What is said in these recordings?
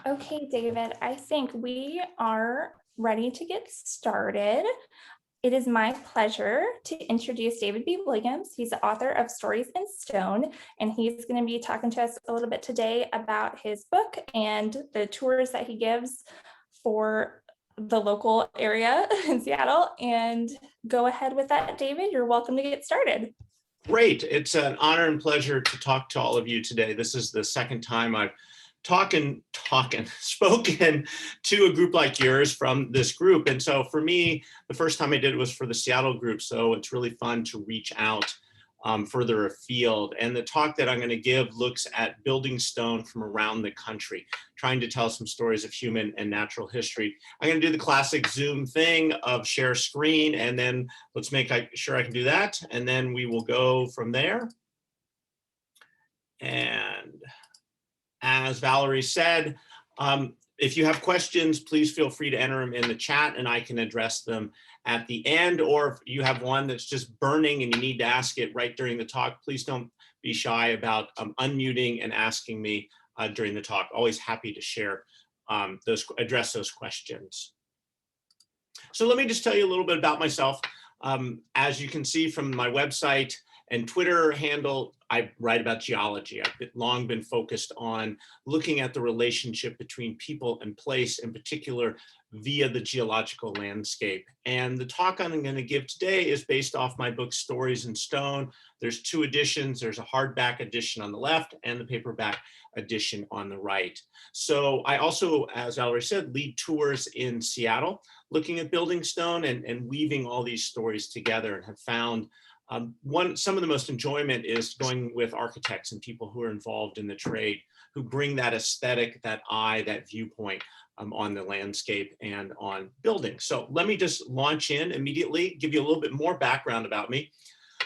Okay, David, I think we are ready to get started. It is my pleasure to introduce David B. Williams. He's the author of Stories in Stone, and he's going to be talking to us a little bit today about his book and the tours that he gives for the local area in Seattle. And go ahead with that, David. You're welcome to get started. Great. It's an honor and pleasure to talk to all of you today. This is the second time I've spoken to a group like yours from this group. And so for me, the first time I did it was for the Seattle group. So it's really fun to reach out further afield. And the talk that I'm going to give looks at building stone from around the country, trying to tell some stories of human and natural history. I'm going to do the classic Zoom thing of share screen, and then let's make sure I can do that. And then we will go from there. And as Valerie said, if you have questions, please feel free to enter them in the chat and I can address them at the end. Or if you have one that's just burning and you need to ask it right during the talk, please don't be shy about unmuting and asking me during the talk. Always happy to share address those questions. So let me just tell you a little bit about myself. As you can see from my website and Twitter handle, I write about geology. I've long been focused on looking at the relationship between people and place, in particular via the geological landscape. And the talk I'm going to give today is based off my book, Stories in Stone. There's two editions. There's a hardback edition on the left and the paperback edition on the right. So I also, as Valerie said, lead tours in Seattle, looking at building stone and weaving all these stories together, and have found some of the most enjoyment is going with architects and people who are involved in the trade, who bring that aesthetic, that eye, that viewpoint on the landscape and on building. So let me just launch in immediately, give you a little bit more background about me.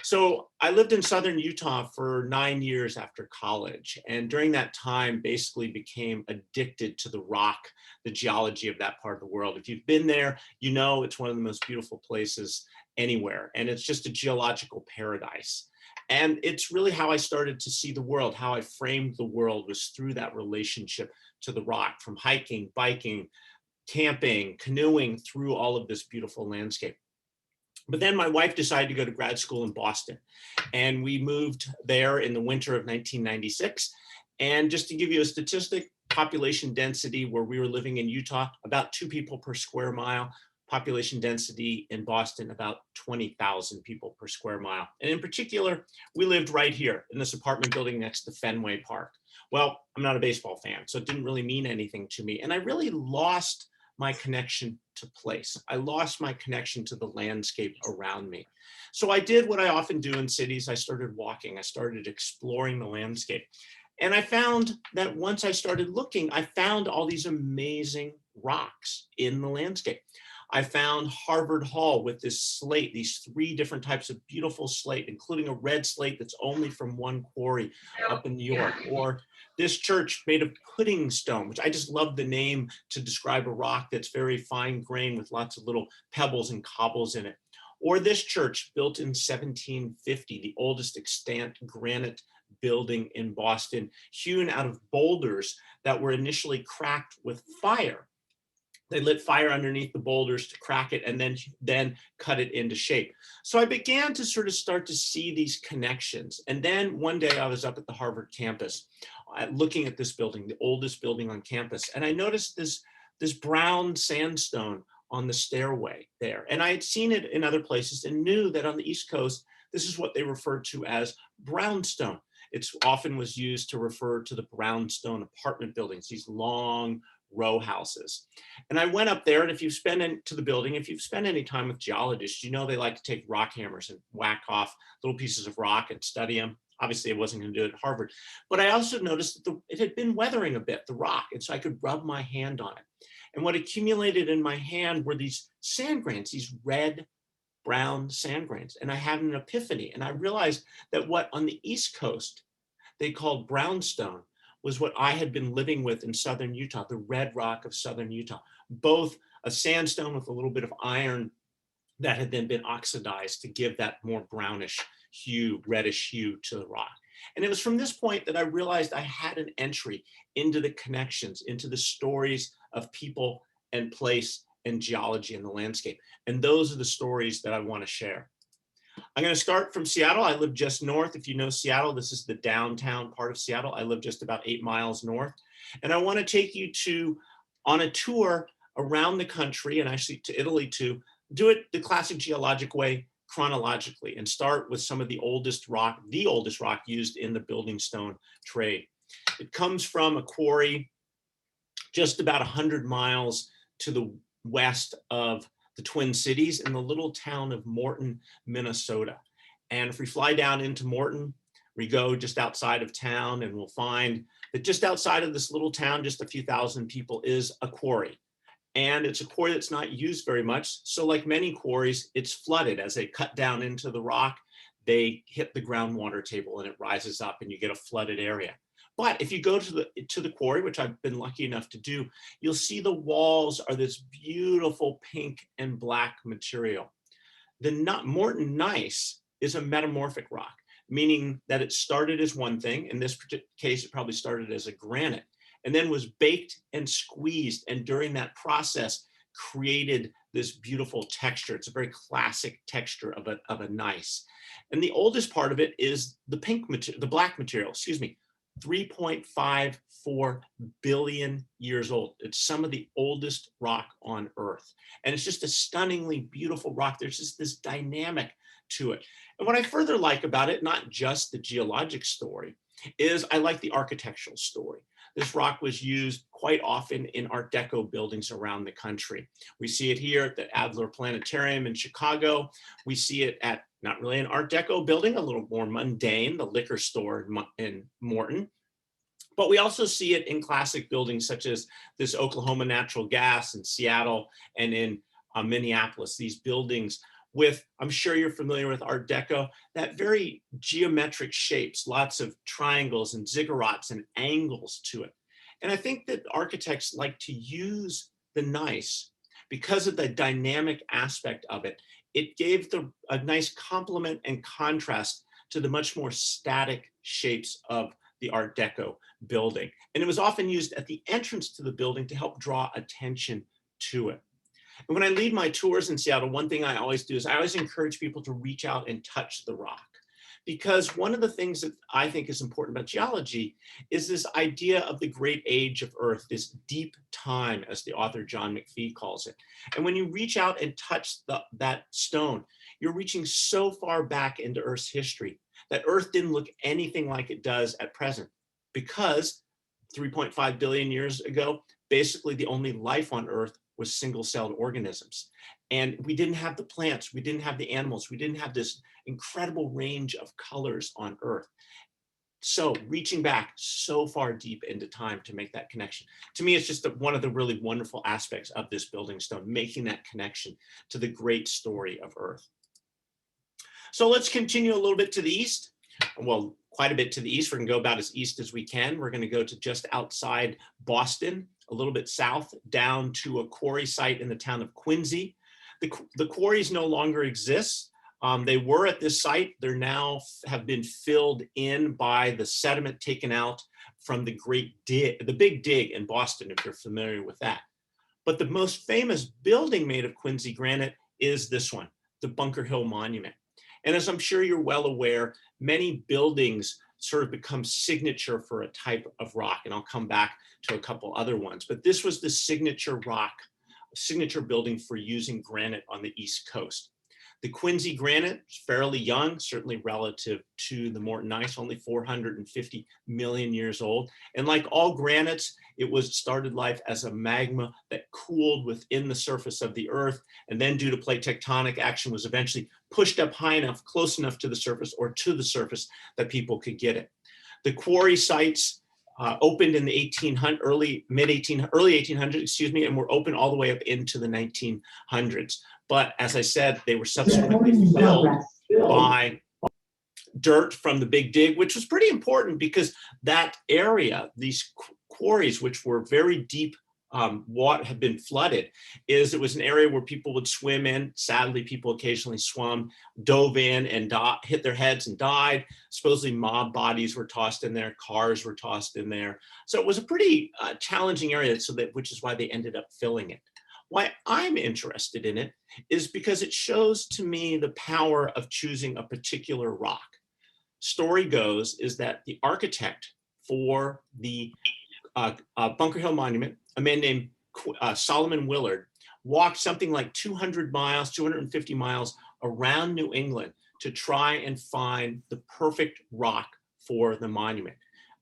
So I lived in southern Utah for 9 years after college, and during that time basically became addicted to the rock, the geology of that part of the world. If you've been there, you know it's one of the most beautiful places anywhere, and it's just a geological paradise. And it's really how I started to see the world, how I framed the world was through that relationship to the rock, from hiking, biking, camping, canoeing through all of this beautiful landscape. But then my wife decided to go to grad school in Boston, and we moved there in the winter of 1996. And just to give you a statistic, population density where we were living in Utah, about 2 people per square mile. Population density in Boston, about 20,000 people per square mile. And in particular, we lived right here in this apartment building next to Fenway Park. Well, I'm not a baseball fan, so it didn't really mean anything to me. And I really lost my connection to place. I lost my connection to the landscape around me. So I did what I often do in cities. I started walking. I started exploring the landscape. And I found that once I started looking, I found all these amazing rocks in the landscape. I found Harvard Hall with this slate, these 3 different types of beautiful slate, including a red slate that's only from one quarry up in New York, or this church made of pudding stone, which I just love the name to describe a rock that's very fine grained with lots of little pebbles and cobbles in it. Or this church built in 1750, the oldest extant granite building in Boston, hewn out of boulders that were initially cracked with fire. They lit fire underneath the boulders to crack it and then cut it into shape. So I began to start to see these connections. And then one day I was up at the Harvard campus looking at this building, the oldest building on campus. And I noticed this brown sandstone on the stairway there. And I had seen it in other places and knew that on the East Coast, this is what they referred to as brownstone. It often was used to refer to the brownstone apartment buildings, these long row houses. And I went up there, and if you've spent any time with geologists, you know they like to take rock hammers and whack off little pieces of rock and study them. Obviously, I wasn't going to do it at Harvard, but I also noticed that it had been weathering a bit, the rock, and so I could rub my hand on it. And what accumulated in my hand were these sand grains, these red, brown sand grains. And I had an epiphany, and I realized that what on the East Coast they called brownstone was what I had been living with in southern Utah, the red rock of southern Utah, both a sandstone with a little bit of iron that had then been oxidized to give that more brownish hue, reddish hue to the rock. And it was from this point that I realized I had an entry into the connections, into the stories of people and place and geology and the landscape. And those are the stories that I want to share. I'm going to start from Seattle. I live just north. If you know Seattle, this is the downtown part of Seattle. I live just about 8 miles north. And I want to take you on a tour around the country, and actually to Italy too, do it the classic geologic way, chronologically, and start with some of the oldest rock used in the building stone trade. It comes from a quarry just about 100 miles to the west of the Twin Cities in the little town of Morton, Minnesota. And if we fly down into Morton, we go just outside of town and we'll find that just outside of this little town, just a few thousand people, is a quarry. And it's a quarry that's not used very much. So like many quarries, it's flooded. As they cut down into the rock, they hit the groundwater table and it rises up and you get a flooded area. But if you go to the quarry, which I've been lucky enough to do, you'll see the walls are this beautiful pink and black material. The Morton gneiss is a metamorphic rock, meaning that it started as one thing. In this case, it probably started as a granite, and then was baked and squeezed, and during that process created this beautiful texture. It's a very classic texture of a gneiss. And the oldest part of it is the black material, 3.54 billion years old. It's some of the oldest rock on Earth. And it's just a stunningly beautiful rock. There's just this dynamic to it. And what I further like about it, not just the geologic story, is I like the architectural story. This rock was used quite often in Art Deco buildings around the country. We see it here at the Adler Planetarium in Chicago. We see it at, not really an Art Deco building, a little more mundane, the liquor store in Morton. But we also see it in classic buildings such as this Oklahoma Natural Gas in Seattle and in Minneapolis. These buildings with, I'm sure you're familiar with Art Deco, that very geometric shapes, lots of triangles and ziggurats and angles to it. And I think that architects like to use the gneiss because of the dynamic aspect of it. It gave a nice complement and contrast to the much more static shapes of the Art Deco building. And it was often used at the entrance to the building to help draw attention to it. And when I lead my tours in Seattle, one thing I always do is I always encourage people to reach out and touch the rock. Because one of the things that I think is important about geology is this idea of the great age of Earth, this deep time, as the author John McPhee calls it. And when you reach out and touch that stone, you're reaching so far back into Earth's history that Earth didn't look anything like it does at present, because 3.5 billion years ago, basically the only life on Earth was single-celled organisms. And we didn't have the plants, we didn't have the animals, we didn't have this incredible range of colors on Earth. So reaching back so far deep into time to make that connection. To me, it's just one of the really wonderful aspects of this building stone, making that connection to the great story of Earth. So let's continue a little bit to the east. Well, quite a bit to the east. We're gonna go about as east as we can. We're gonna go to just outside Boston, a little bit south, down to a quarry site in the town of Quincy. The quarries no longer exist. They were at this site. They're now have been filled in by the sediment taken out from the Big Dig in Boston, if you're familiar with that. But the most famous building made of Quincy granite is this one, the Bunker Hill Monument. And as I'm sure you're well aware, many buildings sort of become signature for a type of rock. And I'll come back to a couple other ones. But this was the signature rock, signature building for using granite on the East Coast. The Quincy granite is fairly young, certainly relative to the Morton gneiss, only 450 million years old. And like all granites, it started life as a magma that cooled within the surface of the Earth, and then due to plate tectonic action was eventually pushed up high enough, close enough to the surface or to the surface that people could get it. The quarry sites opened in the early 1800s, and were open all the way up into the 1900s. But as I said, they were subsequently filled by dirt from the Big Dig, which was pretty important because that area, these quarries, which were very deep what had been flooded, is it was an area where people would swim in. Sadly, people occasionally swum, dove in and hit their heads and died. Supposedly mob bodies were tossed in there, cars were tossed in there. So it was a pretty challenging area, which is why they ended up filling it. Why I'm interested in it is because it shows to me the power of choosing a particular rock. Story goes is that the architect for the Bunker Hill Monument, a man named Solomon Willard, walked something like 200 miles, 250 miles around New England to try and find the perfect rock for the monument.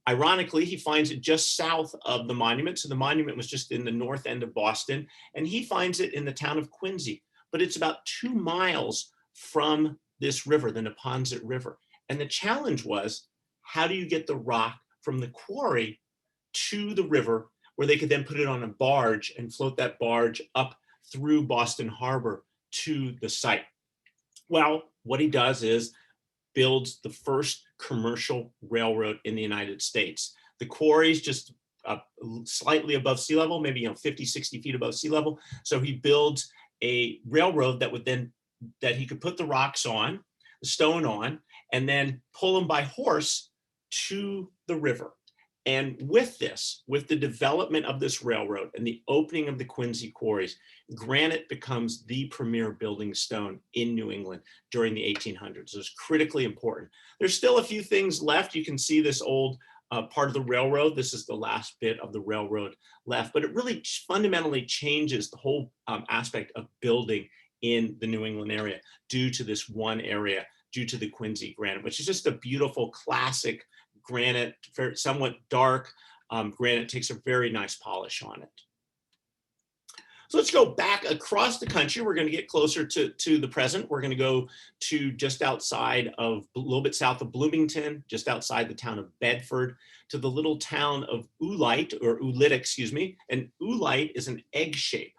Ironically, he finds it just south of the monument. So the monument was just in the north end of Boston, and he finds it in the town of Quincy, but it's about 2 miles from this river, the Neponset River. And the challenge was, how do you get the rock from the quarry to the river where they could then put it on a barge and float that barge up through Boston Harbor to the site? Well, what he does is builds the first commercial railroad in the United States. The quarry's just slightly above sea level, maybe 50, 60 feet above sea level. So he builds a railroad that he could put the rocks on, the stone on, and then pull them by horse to the river. And with the development of this railroad and the opening of the Quincy quarries, granite becomes the premier building stone in New England during the 1800s. It was critically important. There's still a few things left. You can see this old part of the railroad. This is the last bit of the railroad left, but it really fundamentally changes the whole aspect of building in the New England area due to this one area, due to the Quincy granite, which is just a beautiful classic granite, somewhat dark granite, takes a very nice polish on it. So let's go back across the country. We're going to get closer to the present. We're going to go to just outside of, a little bit south of Bloomington, just outside the town of Bedford, to the little town of Oolite, excuse me. And oolite is an egg shape.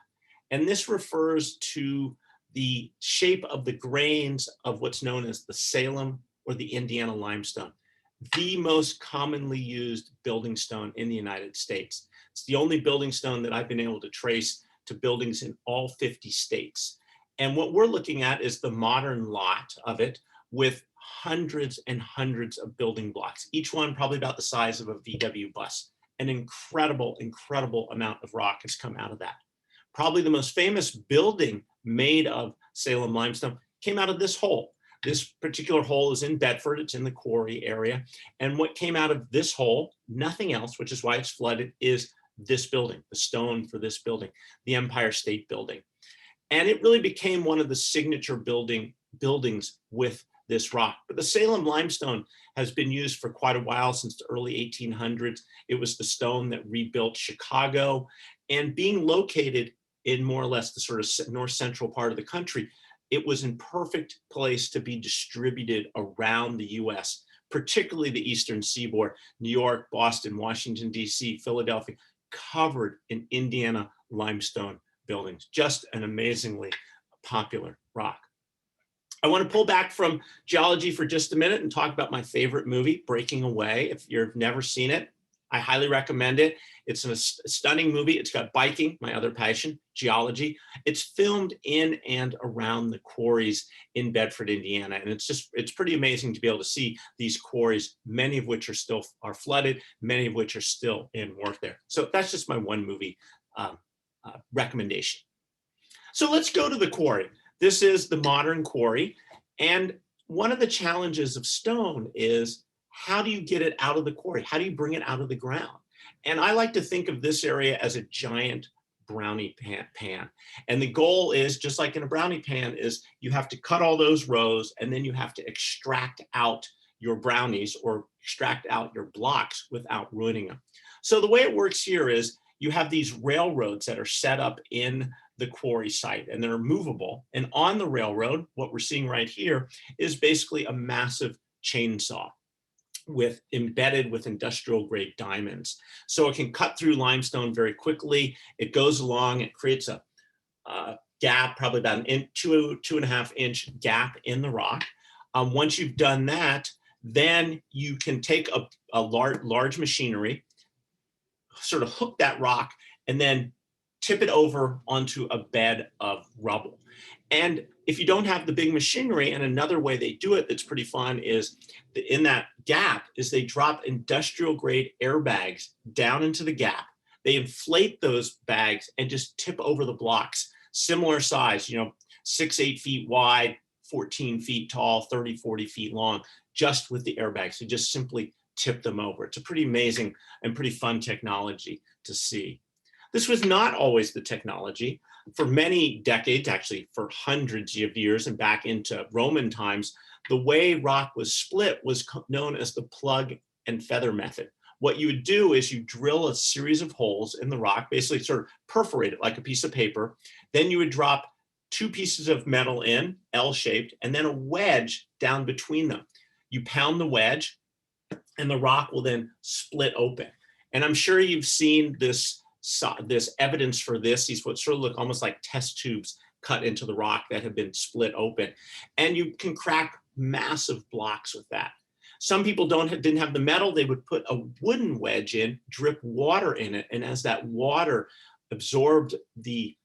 And this refers to the shape of the grains of what's known as the Salem or the Indiana limestone, the most commonly used building stone in the United States. It's the only building stone that I've been able to trace to buildings in all 50 states. And what we're looking at is the modern lot of it with hundreds and hundreds of building blocks, each one probably about the size of a VW bus. An incredible, incredible amount of rock has come out of that. Probably the most famous building made of Salem limestone came out of this hole. This particular hole is in Bedford. It's in the quarry area. And what came out of this hole, nothing else, which is why it's flooded, is this building, the stone for this building, the Empire State Building. And it really became one of the signature buildings with this rock. But the Salem limestone has been used for quite a while, since the early 1800s. It was the stone that rebuilt Chicago. And being located in more or less the sort of north central part of the country, it was in perfect place to be distributed around the US, particularly the Eastern Seaboard, New York, Boston, Washington, DC, Philadelphia, covered in Indiana limestone buildings. Just an amazingly popular rock. I want to pull back from geology for just a minute and talk about my favorite movie, Breaking Away. If you've never seen it, I highly recommend it. It's a stunning movie. It's got biking, my other passion, geology. It's filmed in and around the quarries in Bedford, Indiana. And it's pretty amazing to be able to see these quarries, many of which are flooded, many of which are still in work there. So that's just my one movie recommendation. So let's go to the quarry. This is the modern quarry. And one of the challenges of stone is, how do you get it out of the quarry? How do you bring it out of the ground? And I like to think of this area as a giant brownie pan. And the goal is, just like in a brownie pan, is you have to cut all those rows, and then you have to extract out your brownies or extract out your blocks without ruining them. So the way it works here is you have these railroads that are set up in the quarry site, and they're movable. And on the railroad, what we're seeing right here is basically a massive chainsaw embedded with industrial grade diamonds. So it can cut through limestone very quickly. It goes along, it creates a gap, probably about an 2.5 inch gap in the rock. Once you've done that, then you can take a large machinery, sort of hook that rock, and then tip it over onto a bed of rubble. And if you don't have the big machinery, and another way they do it that's pretty fun is in that gap is they drop industrial grade airbags down into the gap. They inflate those bags and just tip over the blocks, similar size, 6, 8 feet wide, 14 feet tall, 30, 40 feet long, just with the airbags. So just simply tip them over. It's a pretty amazing and pretty fun technology to see. This was not always the technology. For many decades, actually for hundreds of years and back into Roman times, the way rock was split was known as the plug and feather method. What you would do is you drill a series of holes in the rock, basically sort of perforate it like a piece of paper. Then you would drop 2 pieces of metal in, L-shaped, and then a wedge down between them. You pound the wedge, and the rock will then split open. And I'm sure you've seen this evidence for this. These what sort of look almost like test tubes cut into the rock that have been split open. And you can crack massive blocks with that. Some people didn't have the metal. They would put a wooden wedge in, drip water in it. And as that water absorbed as the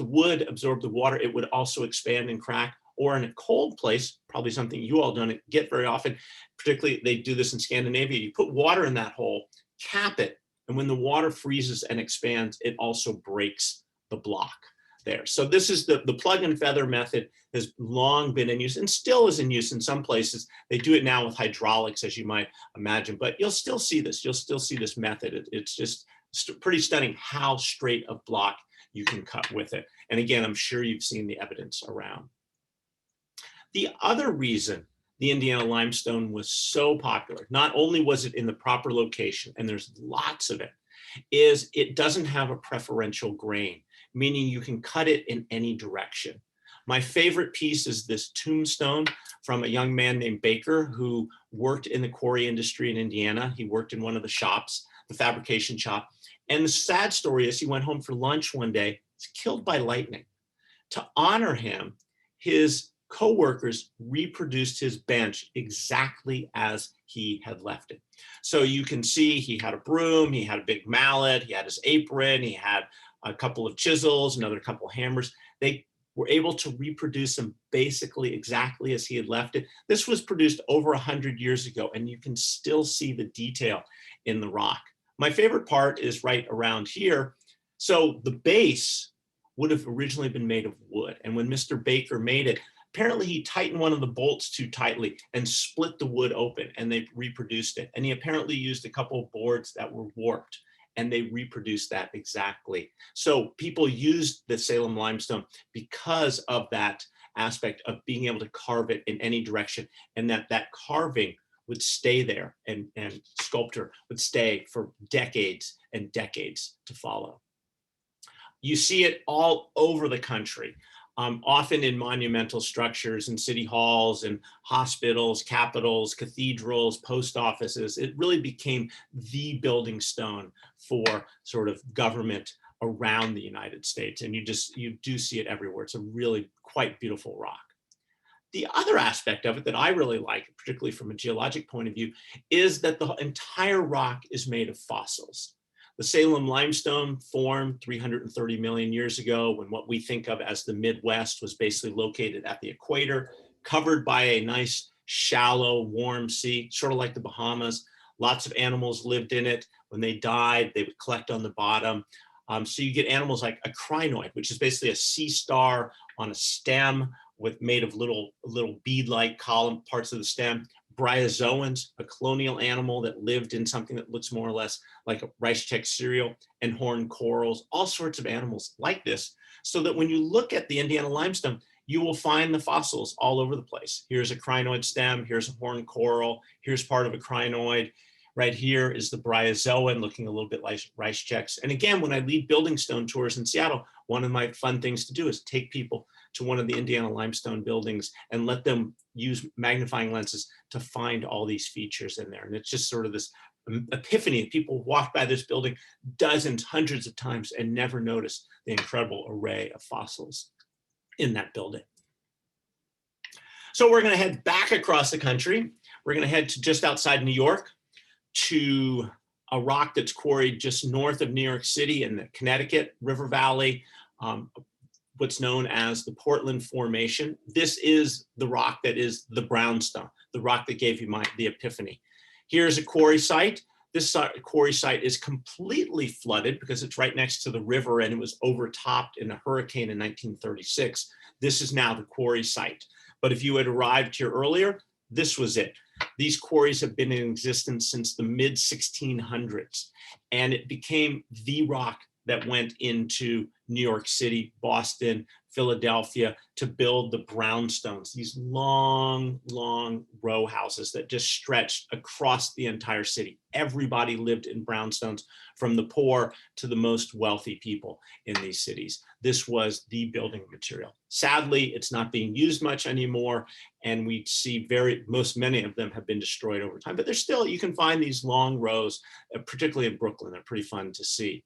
wood absorbed the water, it would also expand and crack. Or in a cold place, probably something you all don't get very often, particularly they do this in Scandinavia, you put water in that hole, cap it, and when the water freezes and expands, it also breaks the block there. So this is the plug and feather method has long been in use and still is in use in some places. They do it now with hydraulics, as you might imagine, but you'll still see this. You'll still see this method. It's just pretty stunning how straight a block you can cut with it. And again, I'm sure you've seen the evidence around. The other reason the Indiana limestone was so popular, not only was it in the proper location, and there's lots of it, is it doesn't have a preferential grain, meaning you can cut it in any direction. My favorite piece is this tombstone from a young man named Baker who worked in the quarry industry in Indiana. He worked in one of the shops, the fabrication shop. And the sad story is he went home for lunch one day, he's killed by lightning. To honor him, his co-workers reproduced his bench exactly as he had left it. So you can see he had a broom, he had a big mallet, he had his apron, he had a couple of chisels, another couple of hammers. They were able to reproduce him basically exactly as he had left it. This was produced over 100 years ago, and you can still see the detail in the rock. My favorite part is right around here. So the base would have originally been made of wood. And when Mr. Baker made it, apparently he tightened one of the bolts too tightly and split the wood open, and they reproduced it. And he apparently used a couple of boards that were warped, and they reproduced that exactly. So people used the Salem limestone because of that aspect of being able to carve it in any direction, and that carving would stay there, and sculpture would stay for decades and decades to follow. You see it all over the country, often in monumental structures and city halls and hospitals, capitals, cathedrals, post offices. It really became the building stone for sort of government around the United States. And you do see it everywhere. It's a really quite beautiful rock. The other aspect of it that I really like, particularly from a geologic point of view, is that the entire rock is made of fossils. The Salem limestone formed 330 million years ago when what we think of as the Midwest was basically located at the equator, covered by a nice, shallow, warm sea, sort of like the Bahamas. Lots of animals lived in it. When they died, they would collect on the bottom. So you get animals like a crinoid, which is basically a sea star on a stem made of little bead-like column parts of the stem. Bryozoans, a colonial animal that lived in something that looks more or less like a rice check cereal, and horned corals, all sorts of animals like this, so that when you look at the Indiana limestone, you will find the fossils all over the place. Here's a crinoid stem, here's a horned coral, here's part of a crinoid. Right here is the bryozoan looking a little bit like rice checks. And again, when I lead building stone tours in Seattle, one of my fun things to do is take people to one of the Indiana limestone buildings and let them use magnifying lenses to find all these features in there. And it's just sort of this epiphany. People walk by this building dozens, hundreds of times and never notice the incredible array of fossils in that building. So we're going to head back across the country. We're going to head to just outside New York to a rock that's quarried just north of New York City in the Connecticut River Valley, what's known as the Portland Formation. This is the rock that is the brownstone, the rock that gave you the epiphany. Here's a quarry site. This quarry site is completely flooded because it's right next to the river and it was overtopped in a hurricane in 1936. This is now the quarry site. But if you had arrived here earlier, this was it. These quarries have been in existence since the mid 1600s, and it became the rock that went into New York City, Boston, Philadelphia to build the brownstones, these long, long row houses that just stretched across the entire city. Everybody lived in brownstones, from the poor to the most wealthy people in these cities. This was the building material. Sadly, it's not being used much anymore, and we see many of them have been destroyed over time, but there's still, you can find these long rows, particularly in Brooklyn. They're pretty fun to see.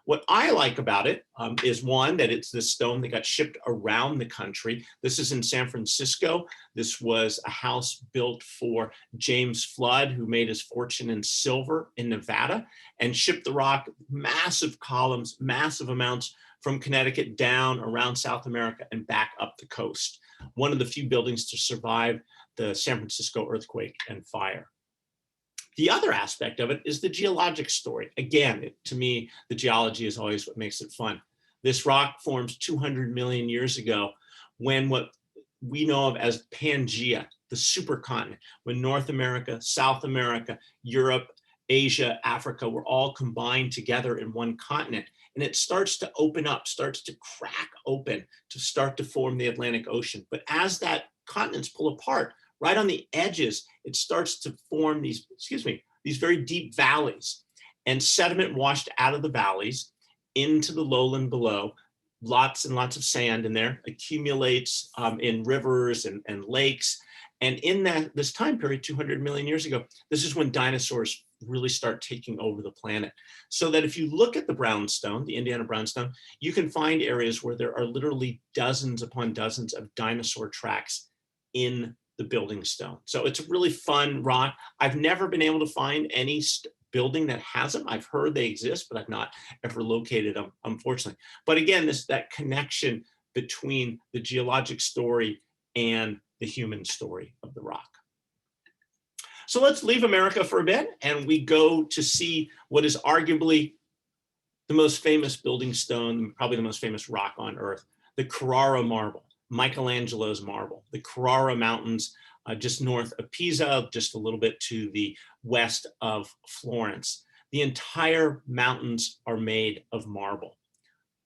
What I like about it is, one, that it's this stone that got shipped around the country. This is in San Francisco. This was a house built for James Flood, who made his fortune in silver in Nevada, and shipped the rock, massive columns, massive amounts, from Connecticut down around South America and back up the coast. One of the few buildings to survive the San Francisco earthquake and fire. The other aspect of it is the geologic story. Again, to me, the geology is always what makes it fun. This rock forms 200 million years ago, when what we know of as Pangea, the supercontinent, when North America, South America, Europe, Asia, Africa were all combined together in one continent. And it starts to open up, starts to crack open to start to form the Atlantic Ocean. But as that continents pull apart, right on the edges, it starts to form these very deep valleys, and sediment washed out of the valleys into the lowland below. Lots and lots of sand in there accumulates in rivers and lakes. And in this time period, 200 million years ago, this is when dinosaurs really start taking over the planet. So that if you look at the brownstone, the Indiana brownstone, you can find areas where there are literally dozens upon dozens of dinosaur tracks in the building stone. So it's a really fun rock. I've never been able to find any building that has them. I've heard they exist, but I've not ever located them, unfortunately. But again, that connection between the geologic story and the human story of the rock. So let's leave America for a bit, and we go to see what is arguably the most famous building stone, probably the most famous rock on Earth, the Carrara marble. Michelangelo's marble, the Carrara Mountains, just north of Pisa, just a little bit to the west of Florence. The entire mountains are made of marble.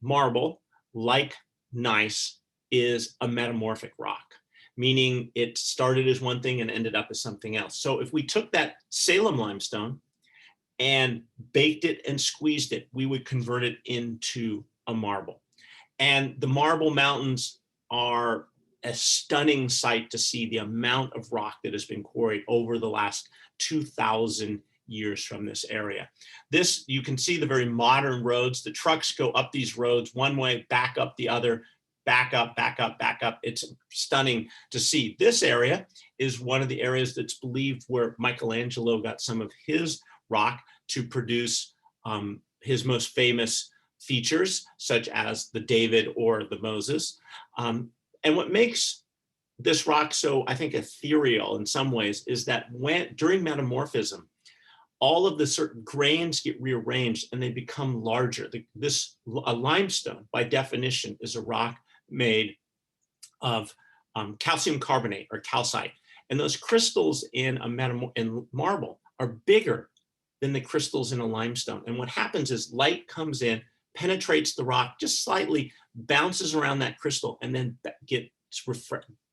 Marble, like gneiss, is a metamorphic rock, meaning it started as one thing and ended up as something else. So if we took that Salem limestone and baked it and squeezed it, we would convert it into a marble. And the Marble Mountains are a stunning sight to see, the amount of rock that has been quarried over the last 2,000 years from this area. This, you can see the very modern roads. The trucks go up these roads one way, back up the other, back up, back up, back up. It's stunning to see. This area is one of the areas that's believed where Michelangelo got some of his rock to produce his most famous features, such as the David or the Moses. And what makes this rock so, I think, ethereal in some ways is that during metamorphism, all of the certain grains get rearranged and they become larger. A limestone, by definition, is a rock made of calcium carbonate or calcite. And those crystals in marble are bigger than the crystals in a limestone. And what happens is light comes in, penetrates the rock just slightly, bounces around that crystal, and then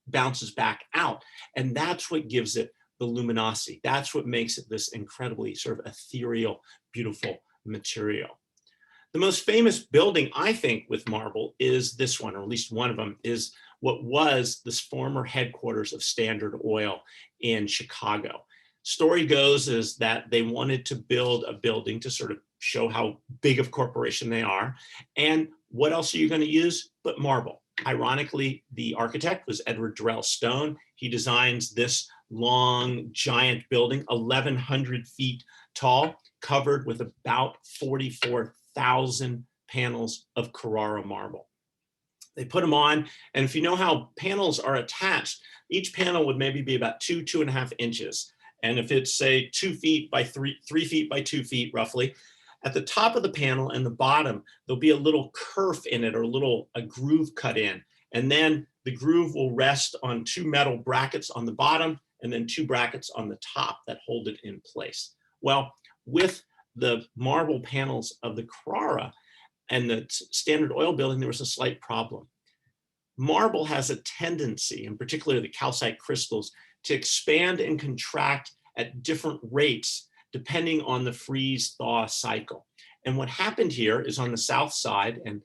bounces back out. And that's what gives it the luminosity. That's what makes it this incredibly sort of ethereal, beautiful material. The most famous building, I think, with marble is this one, or at least one of them, is what was this former headquarters of Standard Oil in Chicago. Story goes is that they wanted to build a building to sort of show how big of a corporation they are. And what else are you going to use but marble? Ironically, the architect was Edward Durrell Stone. He designs this long, giant building, 1,100 feet tall. covered with about 44,000 panels of Carrara marble. They put them on, and if you know how panels are attached, each panel would maybe be about 2.5 inches. And if it's, say, 2 feet by 3 feet by 2 feet roughly, at the top of the panel and the bottom, there'll be a little kerf in it, or a groove cut in. And then the groove will rest on 2 metal brackets on the bottom and then 2 brackets on the top that hold it in place. Well, with the marble panels of the Carrara and the standard oil building, there was a slight problem. Marble has a tendency, in particular the calcite crystals, to expand and contract at different rates depending on the freeze-thaw cycle. And what happened here is on the south side, and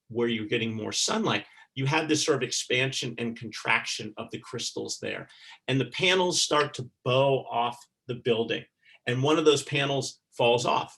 where you're getting more sunlight, you had this sort of expansion and contraction of the crystals there. And the panels start to bow off the building. And one of those panels falls off.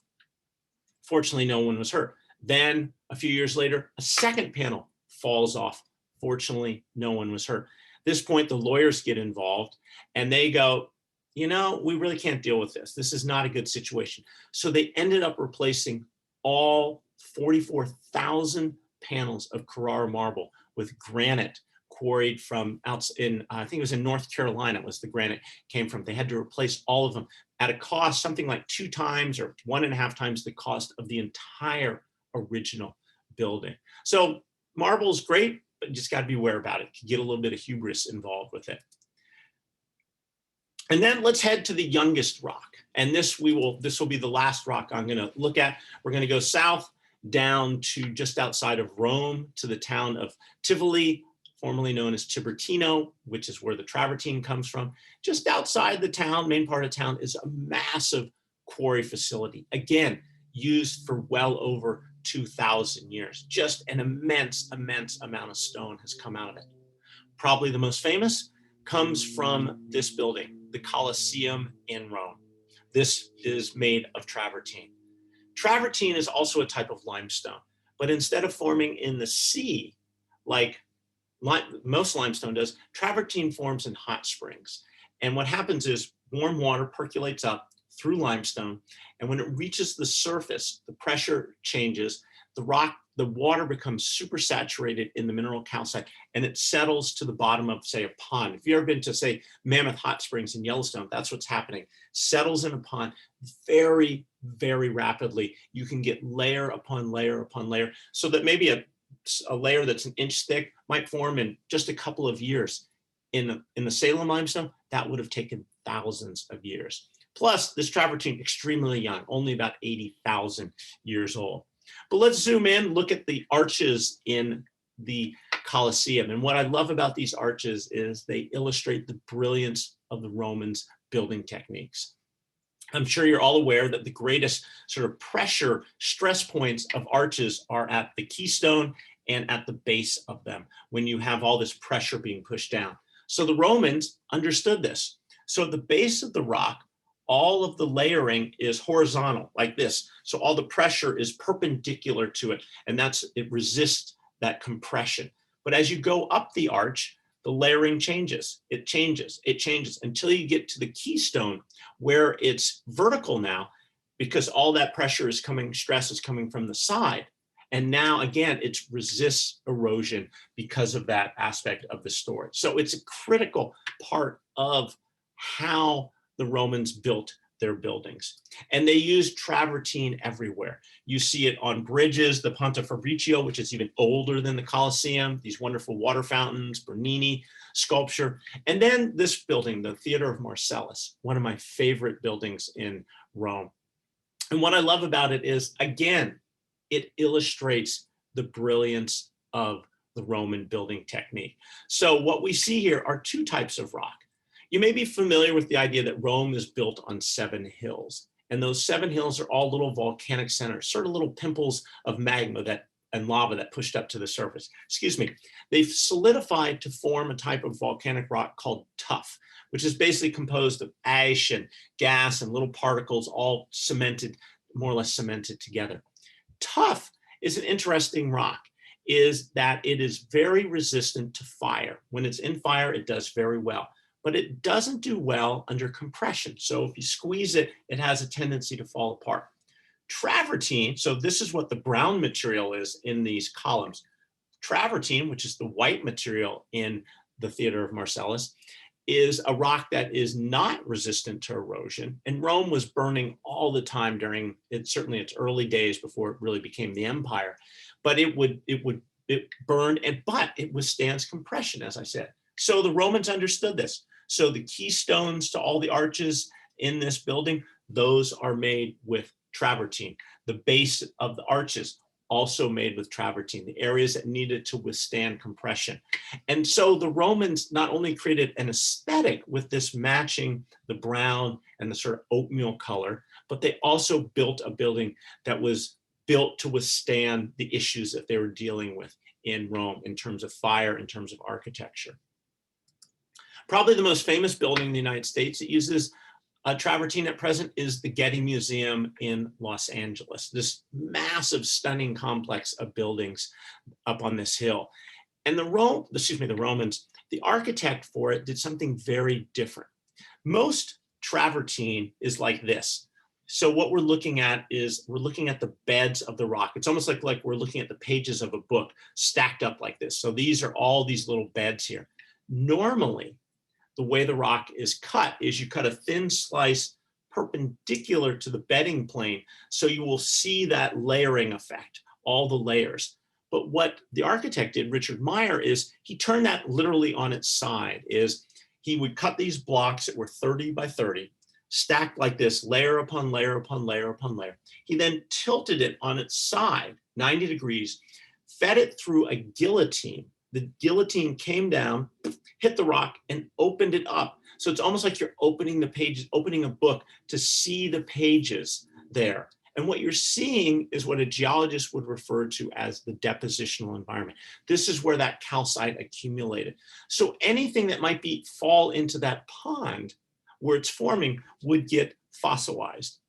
Fortunately, no one was hurt. Then a few years later, a second panel falls off. Fortunately, no one was hurt. At this point, the lawyers get involved and they go, you know, we really can't deal with this. This is not a good situation. So they ended up replacing all 44,000 panels of Carrara marble with granite quarried from out in, I think it was in North Carolina, was the granite came from. They had to replace all of them at a cost something like 2 times or 1.5 times the cost of the entire original building. So marble is great, but you just got to be aware about it. You can get a little bit of hubris involved with it. And then let's head to the youngest rock. And this will be the last rock I'm going to look at. We're going to go south down to just outside of Rome to the town of Tivoli, formerly known as Tiburtino, which is where the travertine comes from. Just outside the town, main part of town, is a massive quarry facility. Again, used for well over 2,000 years. Just an immense, immense amount of stone has come out of it. Probably the most famous comes from this building, the Colosseum in Rome. This is made of travertine. Travertine is also a type of limestone, but instead of forming in the sea, like most limestone does, travertine forms in hot springs. And what happens is warm water percolates up through limestone, and when it reaches the surface, the pressure changes, the water becomes super saturated in the mineral calcite, and it settles to the bottom of, say, a pond. If you've ever been to, say, Mammoth Hot Springs in Yellowstone, that's what's happening. Settles in a pond very, very rapidly. You can get layer upon layer upon layer, so that maybe a layer that's 1 inch thick might form in just a couple of years. In the Salem limestone, that would have taken thousands of years. Plus, this travertine, extremely young, only about 80,000 years old. But let's zoom in, look at the arches in the Colosseum. And what I love about these arches is they illustrate the brilliance of the Romans' building techniques. I'm sure you're all aware that the greatest sort of pressure stress points of arches are at the keystone and at the base of them, when you have all this pressure being pushed down. So the Romans understood this. So at the base of the rock, all of the layering is horizontal like this. So all the pressure is perpendicular to it, and it resists that compression. But as you go up the arch, the layering changes. It changes until you get to the keystone, where it's vertical now, because all that stress is coming from the side. And now again, it resists erosion because of that aspect of the story. So it's a critical part of how the Romans built their buildings. And they used travertine everywhere. You see it on bridges, the Ponte Fabricio, which is even older than the Colosseum, these wonderful water fountains, Bernini sculpture. And then this building, the Theater of Marcellus, one of my favorite buildings in Rome. And what I love about it is, again, it illustrates the brilliance of the Roman building technique. So what we see here are 2 types of rock. You may be familiar with the idea that Rome is built on 7 hills. And those 7 hills are all little volcanic centers, sort of little pimples of magma and lava that pushed up to the surface. They've solidified to form a type of volcanic rock called tuff, which is basically composed of ash and gas and little particles all cemented, more or less cemented together. Tuff is an interesting rock, is that it is very resistant to fire. When it's in fire, it does very well. but it doesn't do well under compression. So if you squeeze it, it has a tendency to fall apart. Travertine, so this is what the brown material is in these columns. Travertine, which is the white material in the Theater of Marcellus, is a rock that is not resistant to erosion. And Rome was burning all the time during certainly its early days before it really became the empire. But it burned, but it withstands compression, as I said. So the Romans understood this. So the keystones to all the arches in this building, those are made with travertine. The base of the arches also made with travertine, the areas that needed to withstand compression. And so the Romans not only created an aesthetic with this matching the brown and the sort of oatmeal color, but they also built a building that was built to withstand the issues that they were dealing with in Rome in terms of fire, in terms of architecture. Probably the most famous building in the United States that uses travertine at present is the Getty Museum in Los Angeles, this massive, stunning complex of buildings up on this hill. And the Romans, the architect for it did something very different. Most travertine is like this. So what we're looking at is we're looking at the beds of the rock. It's almost like we're looking at the pages of a book stacked up like this. So these are all these little beds here. Normally, the way the rock is cut is you cut a thin slice perpendicular to the bedding plane, so you will see that layering effect, all the layers. But what the architect did, Richard Meyer, is he turned that literally on its side. Is he would cut these blocks that were 30 by 30, stacked like this, layer upon layer upon layer upon layer. He then tilted it on its side, 90 degrees, fed it through a guillotine. The guillotine came down, hit the rock, and opened it up. So it's almost like you're opening the pages, opening a book to see the pages there. And what you're seeing is what a geologist would refer to as the depositional environment. This is where that calcite accumulated. So anything that might fall into that pond where it's forming would get fossilized.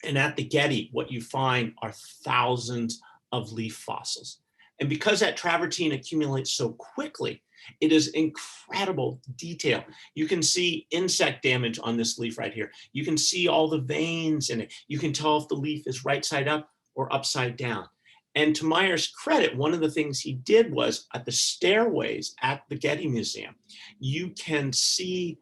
And at the Getty, what you find are thousands of leaf fossils. And because that travertine accumulates so quickly, it is incredible detail. You can see insect damage on this leaf right here. You can see all the veins in it. You can tell if the leaf is right side up or upside down. And to Meyer's credit, one of the things he did was at the stairways at the Getty Museum, you can see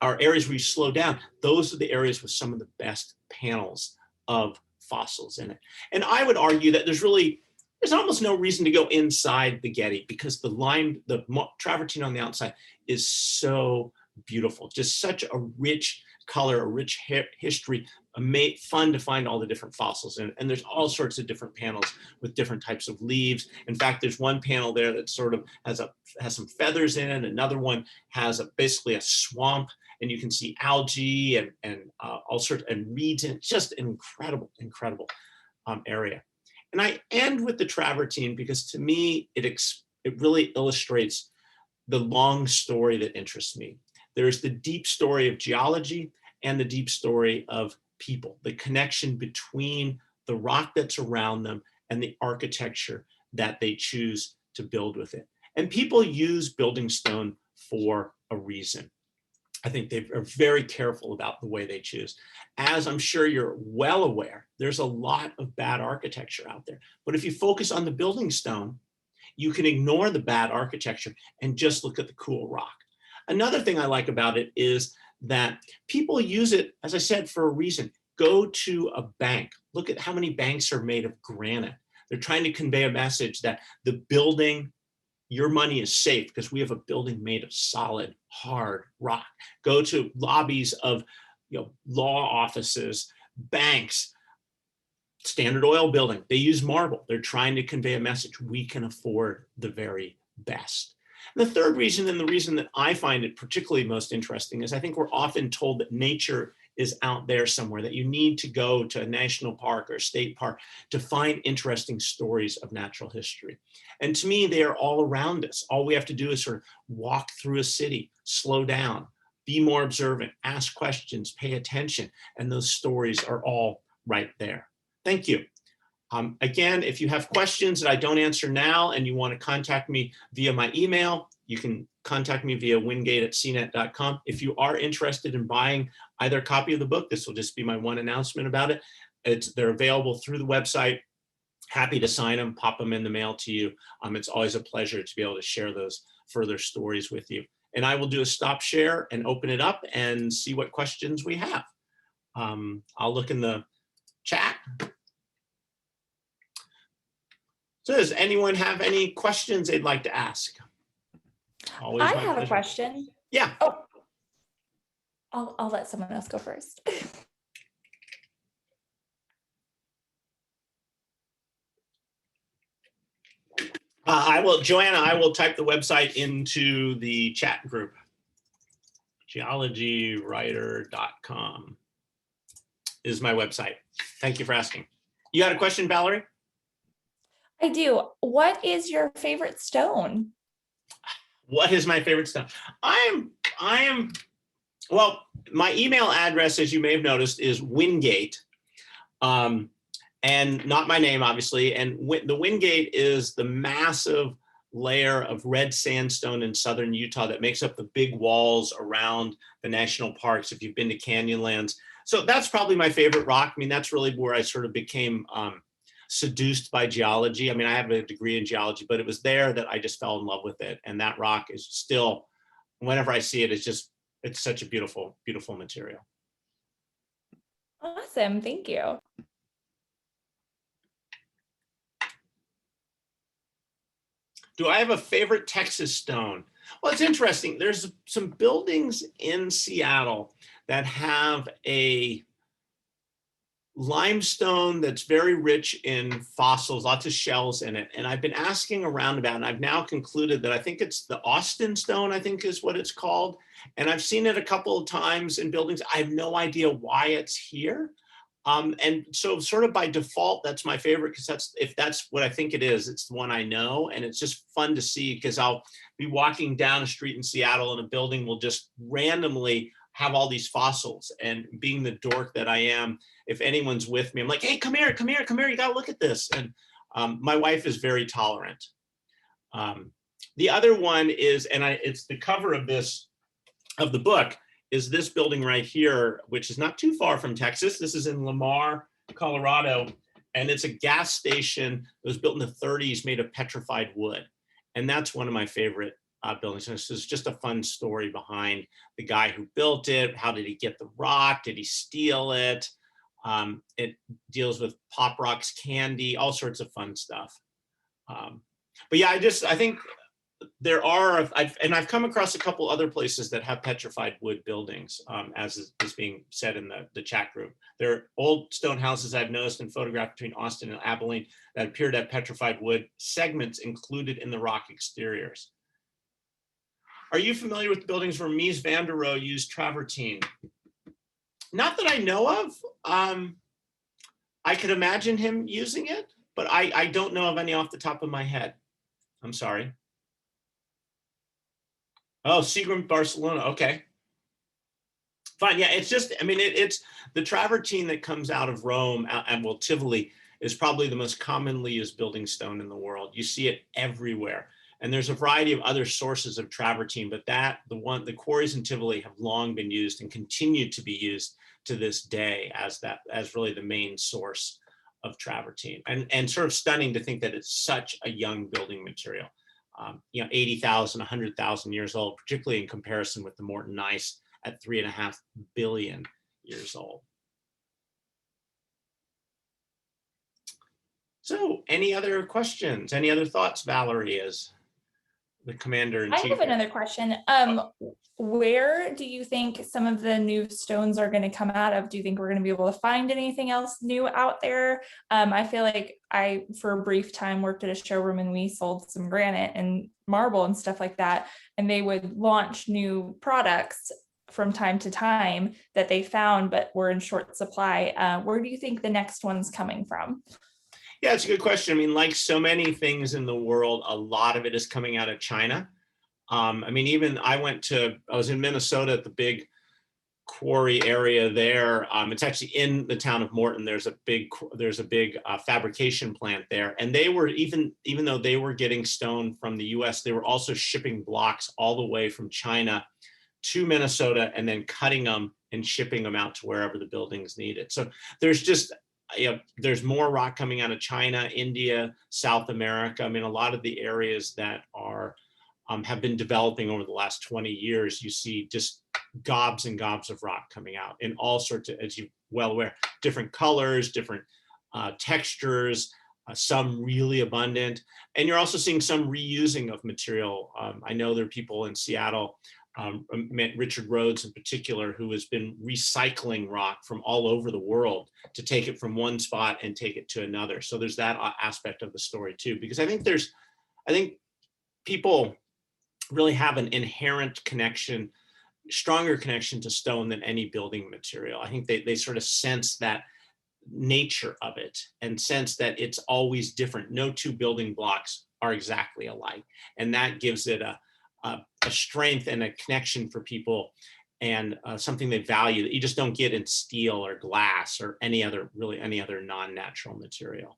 our areas where you slow down. Those are the areas with some of the best panels of fossils in it. And I would argue that there's almost no reason to go inside the Getty because the travertine on the outside is so beautiful, just such a rich color, a rich history, fun to find all the different fossils. And there's all sorts of different panels with different types of leaves. In fact, there's one panel there that sort of has some feathers in it. Another one has basically a swamp, and you can see algae and all sorts and reeds in it. Just an incredible, incredible area. And I end with the travertine because to me, it really illustrates the long story that interests me. There's the deep story of geology and the deep story of people, the connection between the rock that's around them and the architecture that they choose to build with it. And people use building stone for a reason. I think they are very careful about the way they choose. As I'm sure you're well aware, there's a lot of bad architecture out there. But if you focus on the building stone, you can ignore the bad architecture and just look at the cool rock. Another thing I like about it is that people use it, as I said, for a reason. Go to a bank. Look at how many banks are made of granite. They're trying to convey a message that the building, your money is safe because we have a building made of solid, hard rock. Go to lobbies of law offices, banks, Standard Oil building. They use marble. They're trying to convey a message. We can afford the very best. And the third reason, and the reason that I find it particularly most interesting, is I think we're often told that nature is out there somewhere, that you need to go to a national park or a state park to find interesting stories of natural history. And to me, they are all around us. All we have to do is sort of walk through a city, slow down, be more observant, ask questions, pay attention, and those stories are all right there. Thank you. Again, if you have questions that I don't answer now and you want to contact me via my email, you can contact me via wingate@cnet.com. If you are interested in buying either copy of the book, this will just be my one announcement about it. They're available through the website. Happy to sign them, pop them in the mail to you. It's always a pleasure to be able to share those further stories with you. And I will do a stop share and open it up and see what questions we have. I'll look in the chat. So does anyone have any questions they'd like to ask? Always I my have a pleasure. question. Yeah. Oh, I'll let someone else go first. Joanna, I will type the website into the chat group. geologywriter.com is my website. Thank you for asking. You had a question, Valerie? I do. What is your favorite stone? What is my favorite stone? Well, my email address, as you may have noticed, is Wingate. And not my name, obviously. And the Wingate is the massive layer of red sandstone in southern Utah that makes up the big walls around the national parks, if you've been to Canyonlands. So that's probably my favorite rock. I mean, that's really where I sort of became seduced by geology. I mean, I have a degree in geology, but it was there that I just fell in love with it. And that rock is still, whenever I see it, it's such a beautiful, beautiful material. Awesome, thank you. Do I have a favorite Texas stone? Well, it's interesting. There's some buildings in Seattle that have a limestone that's very rich in fossils, lots of shells in it. And I've been asking around about it, and I've now concluded that I think it's the Austin stone, I think is what it's called. And I've seen it a couple of times in buildings. I have no idea why it's here. And so sort of by default, that's my favorite, because if that's what I think it is, it's the one I know. And it's just fun to see, because I'll be walking down a street in Seattle and a building will just randomly have all these fossils. And being the dork that I am, if anyone's with me, I'm like, hey, come here, come here, come here, you gotta look at this. And my wife is very tolerant. The other one is, and it's the cover of the book, is this building right here, which is not too far from Texas. This is in Lamar, Colorado, and it's a gas station that was built in the 30s, made of petrified wood. And that's one of my favorite buildings. And this is just a fun story behind the guy who built it. How did he get the rock? Did he steal it? It deals with Pop Rocks candy, all sorts of fun stuff. But yeah, I think there are, I've come across a couple other places that have petrified wood buildings, as is being said in the chat group. There are old stone houses I've noticed and photographed between Austin and Abilene that appear to have petrified wood segments included in the rock exteriors. Are you familiar with buildings where Mies van der Rohe used travertine? Not that I know of. I could imagine him using it, but I don't know of any off the top of my head. I'm sorry. Oh, Seagram, Barcelona. Okay. Fine. Yeah, it's just, I mean, it's the travertine that comes out of Rome and Tivoli is probably the most commonly used building stone in the world. You see it everywhere. And there's a variety of other sources of travertine, but the quarries in Tivoli have long been used and continue to be used to this day as really the main source of travertine. And sort of stunning to think that it's such a young building material. 80,000, 100,000 years old, particularly in comparison with the Morton gneiss at 3.5 billion years old. So any other questions? Any other thoughts, Valerie, as the commander-in-chief? I have another question. Where do you think some of the new stones are going to come out of? Do you think we're going to be able to find anything else new out there? I feel like I, for a brief time, worked at a showroom and we sold some granite and marble and stuff like that. And they would launch new products from time to time that they found but were in short supply. Where do you think the next one's coming from? Yeah, it's a good question. I mean, like so many things in the world, a lot of it is coming out of China. I mean, even I was in Minnesota at the big quarry area there. It's actually in the town of Morton. There's a big fabrication plant there, and they were even though they were getting stone from the U.S., they were also shipping blocks all the way from China to Minnesota and then cutting them and shipping them out to wherever the buildings needed. So there's just, there's more rock coming out of China, India, South America. I mean, a lot of the areas that are have been developing over the last 20 years, you see just gobs and gobs of rock coming out in all sorts of, as you're well aware, different colors, different textures, some really abundant. And you're also seeing some reusing of material. I know there are people in Seattle, Richard Rhodes in particular, who has been recycling rock from all over the world to take it from one spot and take it to another. So there's that aspect of the story too, because I think people really have an inherent connection, stronger connection to stone than any building material. I think they sort of sense that nature of it and sense that it's always different. No two building blocks are exactly alike. And that gives it a strength and a connection for people, and something they value that you just don't get in steel or glass or any other non-natural material.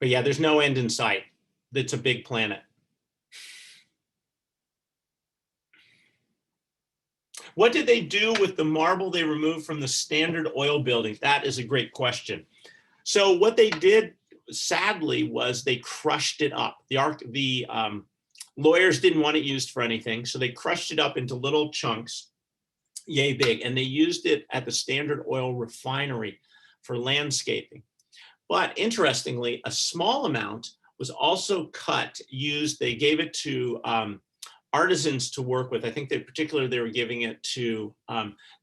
But yeah, there's no end in sight. It's a big planet. What did they do with the marble they removed from the Standard Oil buildings? That is a great question. So what they did, sadly, was they crushed it up. The lawyers didn't want it used for anything, so they crushed it up into little chunks, yay big, and they used it at the Standard Oil refinery for landscaping. But interestingly, a small amount was also used. They gave it to artisans to work with. I think they were giving it to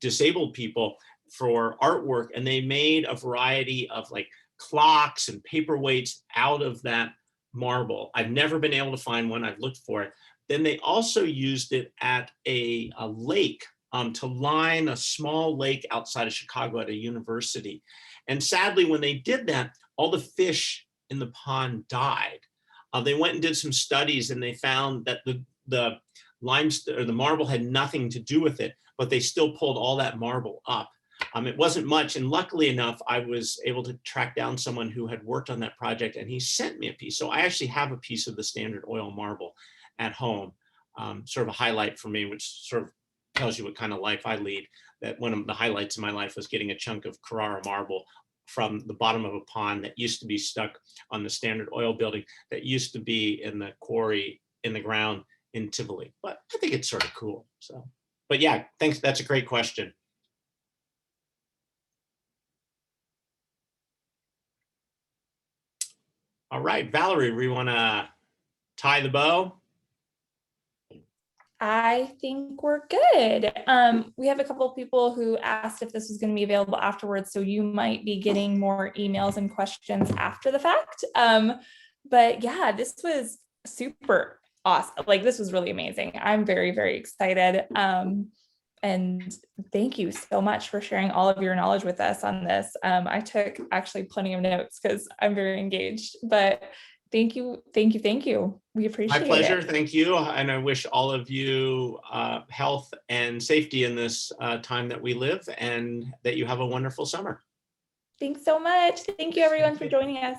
disabled people for artwork, and they made a variety of like clocks and paperweights out of that marble. I've never been able to find one. I've looked for it. Then they also used it at a lake to line a small lake outside of Chicago at a university. And sadly, when they did that, all the fish in the pond died. They went and did some studies, and they found that the limestone or the marble had nothing to do with it, but they still pulled all that marble up. It wasn't much, and luckily enough, I was able to track down someone who had worked on that project, and he sent me a piece. So I actually have a piece of the Standard Oil marble at home, sort of a highlight for me, which sort of tells you what kind of life I lead. That one of the highlights of my life was getting a chunk of Carrara marble from the bottom of a pond that used to be stuck on the Standard Oil building that used to be in the quarry in the ground in Tivoli. But I think it's sort of cool. So, but yeah, thanks. That's a great question. All right, Valerie, we want to tie the bow? I think we're good. We have a couple of people who asked if this was going to be available afterwards, so you might be getting more emails and questions after the fact. But yeah, this was super awesome. Like, this was really amazing. I'm very, very excited. And thank you so much for sharing all of your knowledge with us on this. I took actually plenty of notes because I'm very engaged, but thank you. We appreciate it. My pleasure. Thank you. And I wish all of you health and safety in this time that we live, and that you have a wonderful summer. Thanks so much. Thank you, everyone, for joining us.